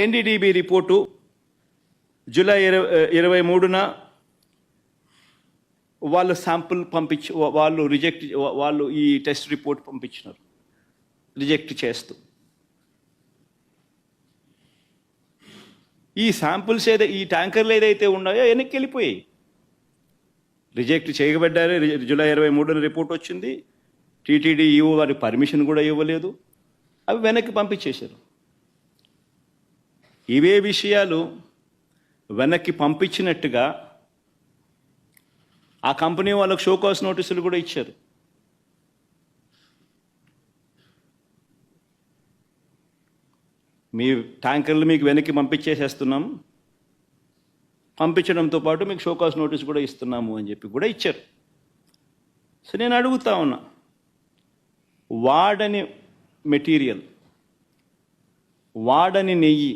NDDB report July 23న వాళ్ళు sample వాళ్ళు ఈ టెస్ట్ రిపోర్ట్ పంపించినారు రిజెక్ట్ చేస్తూ. ఈ శాంపుల్స్ ఈ ట్యాంకర్లు ఏదైతే ఉన్నాయో వెనక్కి వెళ్ళిపోయాయి, రిజెక్ట్ చేయబడ్డారు. జూలై 23న రిపోర్ట్ వచ్చింది, టీటీడీ ఈఓ వారికి పర్మిషన్ కూడా ఇవ్వలేదు, అవి వెనక్కి పంపించేశారు. ఇవే విషయాలు వెనక్కి పంపించినట్టుగా ఆ కంపెనీ వాళ్ళకు షోకాస్ నోటీసులు కూడా ఇచ్చారు. మీ ట్యాంకర్లు మీకు వెనక్కి పంపించేసేస్తున్నాం, పంపించడంతో పాటు మీకు షోకాస్ నోటీస్ కూడా ఇస్తున్నాము అని చెప్పి కూడా ఇచ్చారు. సో నేను అడుగుతా ఉన్నా, వాడని మెటీరియల్, వాడని నెయ్యి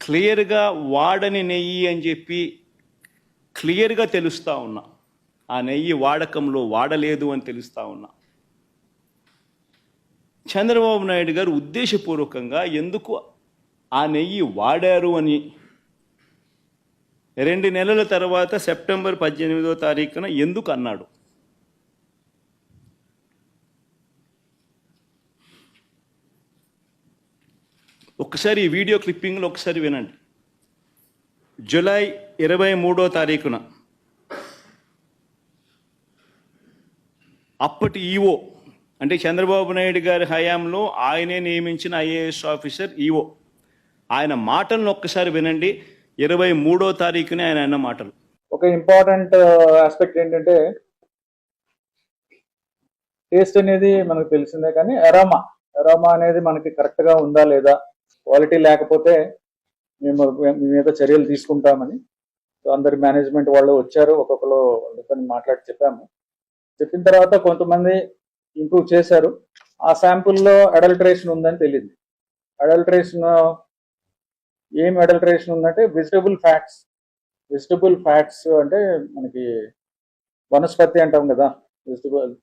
క్లియర్గా వాడని నెయ్యి అని చెప్పి క్లియర్గా తెలుస్తూ ఉన్నా, ఆ నెయ్యి వాడకంలో వాడలేదు అని తెలుస్తూ ఉన్నా. చంద్రబాబు నాయుడు గారు ఉద్దేశపూర్వకంగా ఎందుకు ఆ నెయ్యి వాడారు అని 2 నెలల తర్వాత సెప్టెంబర్ 18వ తారీఖున ఎందుకు అన్నాడు? ఒక్కసారి ఈ వీడియో క్లిప్పింగ్లో ఒకసారి వినండి. జూలై 23వ తారీఖున అప్పటి ఈఓ, అంటే చంద్రబాబు నాయుడు గారి హయాంలో ఆయనే నియమించిన ఐఏఎస్ ఆఫీసర్ ఈఓ, ఆయన మాటలను ఒక్కసారి వినండి. 23వ తారీఖునే ఆయన అన్న మాటలు. ఒక ఇంపార్టెంట్ ఆస్పెక్ట్ ఏంటంటే, టేస్ట్ అనేది మనకు తెలిసిందే, కానీ అరోమా అనేది మనకి కరెక్ట్గా ఉందా లేదా, క్వాలిటీ లేకపోతే మేము మీ మీద చర్యలు తీసుకుంటామని అందరి మేనేజ్మెంట్ వాళ్ళు వచ్చారు. ఒక్కొక్కరు వాళ్ళతో మాట్లాడి చెప్పిన తర్వాత కొంతమంది ఇంప్రూవ్ చేశారు. ఆ శాంపుల్లో అడల్టరేషన్ ఉందని తెలియదు. ఏం అడల్టరేషన్ ఉందంటే వెజిటబుల్ ఫ్యాట్స్ అంటే మనకి వనస్పతి అంటాం కదా,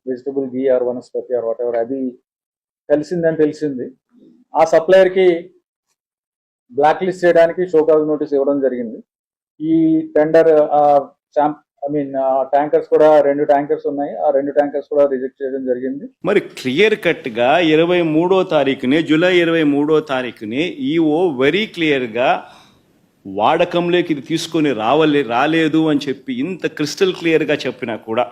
vegetable ghee or vanaspati or whatever, అది కలిసిందని తెలిసింది. ఆ సప్లయర్కి బ్లాక్ లిస్ట్ చేయడానికి షోకాజ్ నోటీస్ ఇవ్వడం జరిగింది. ఈ టెండర్ ట్యాంకర్స్ కూడా 2 ట్యాంకర్స్ ఉన్నాయి, ఆ 2 ట్యాంకర్స్ కూడా రిజెక్ట్ చేయడం జరిగింది. మరి క్లియర్ కట్ గా 23వ తారీఖునే, జూలై 23వ తారీఖునే ఈఓ వెరీ క్లియర్ గా వాడకంలోకి ఇది తీసుకొని రాలేదు అని చెప్పి ఇంత క్రిస్టల్ క్లియర్ గా చెప్పినా కూడా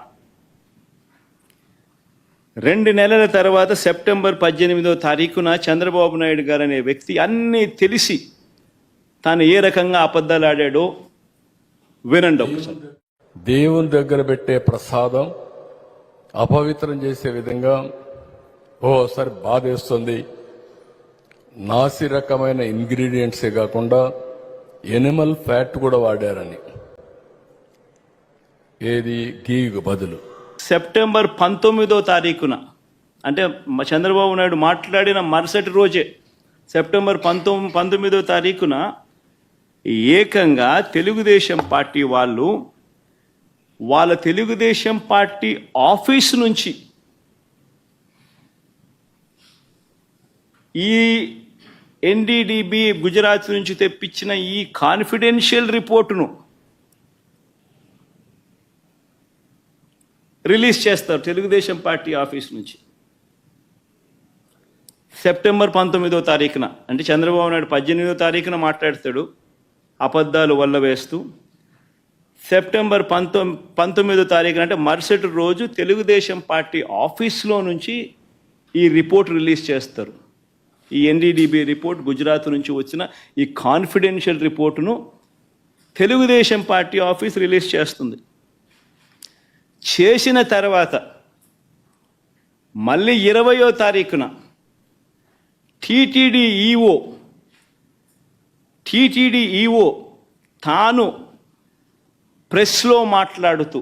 2 నెలల తర్వాత సెప్టెంబర్ 18వ తారీఖున చంద్రబాబు నాయుడు గారు అనే వ్యక్తి అన్నీ తెలిసి తాను ఏ రకంగా అబద్ధాలు ఆడాడో వినండి ఒకసారి. దేవుని దగ్గర పెట్టే ప్రసాదం అపవిత్రం చేసే విధంగా ఓసారి బాధేస్తుంది. నాసి రకమైన ఇంగ్రీడియంట్సే కాకుండా ఎనిమల్ ఫ్యాట్ కూడా వాడారని, ఏది ఘీకు బదులు. సెప్టెంబర్ 19వ తారీఖున, అంటే చంద్రబాబు నాయుడు మాట్లాడిన మరుసటి రోజే సెప్టెంబర్ 19వ తారీఖున ఏకంగా తెలుగుదేశం పార్టీ వాళ్ళు వాళ్ళ తెలుగుదేశం పార్టీ ఆఫీస్ నుంచి ఈ ఎన్డీడీబీ గుజరాత్ నుంచి తెప్పించిన ఈ కాన్ఫిడెన్షియల్ రిపోర్టును రిలీజ్ చేస్తారు తెలుగుదేశం పార్టీ ఆఫీస్ నుంచి. సెప్టెంబర్ 19వ తారీఖున, అంటే చంద్రబాబు నాయుడు 18వ తారీఖున మాట్లాడతాడు అబద్ధాలు వల్ల వేస్తూ. సెప్టెంబర్ 19వ తారీఖున, అంటే మరుసటి రోజు తెలుగుదేశం పార్టీ ఆఫీస్లో నుంచి ఈ రిపోర్ట్ రిలీజ్ చేస్తారు. ఈ ఎన్డీడీబీ రిపోర్ట్, గుజరాత్ నుంచి వచ్చిన ఈ కాన్ఫిడెన్షియల్ రిపోర్టును తెలుగుదేశం పార్టీ ఆఫీస్ రిలీజ్ చేస్తుంది. చేసిన తర్వాత మళ్ళీ 20వ తారీఖున టీటీడీ ఈఓ తాను ప్రెస్లో మాట్లాడుతూ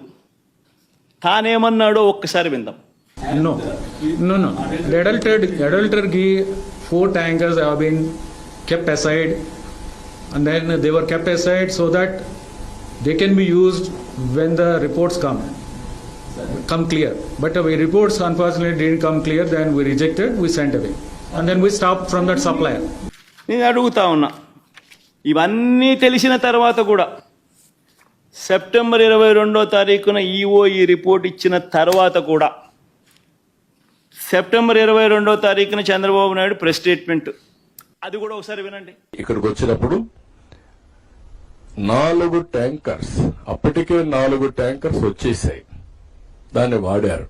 తానేమన్నాడో ఒక్కసారి విందాం. No. The adulterated ghee, 4 tankers have been kept aside, and then they were kept aside so that they can be used when the reports come. come clear. But reports unfortunately didn't come clear. Then we rejected. We sent away, and then we stopped from that supplier. నేను అడుగుతా ఉన్నా, ఇవన్నీ తెలిసిన తర్వాత కూడా September 22వ తారీఖున EO ఈ report ఇచ్చిన తర్వాత కూడా సెప్టెంబర్ 22వ తారీఖున చంద్రబాబు నాయుడు ప్రెస్ స్టేట్మెంట్, అది కూడా ఒకసారి వినండి. ఇక్కడికి వచ్చినప్పుడు 4 ట్యాంకర్స్, అప్పటికే 4 ట్యాంకర్స్ వచ్చేసాయి, దాన్ని వాడారు.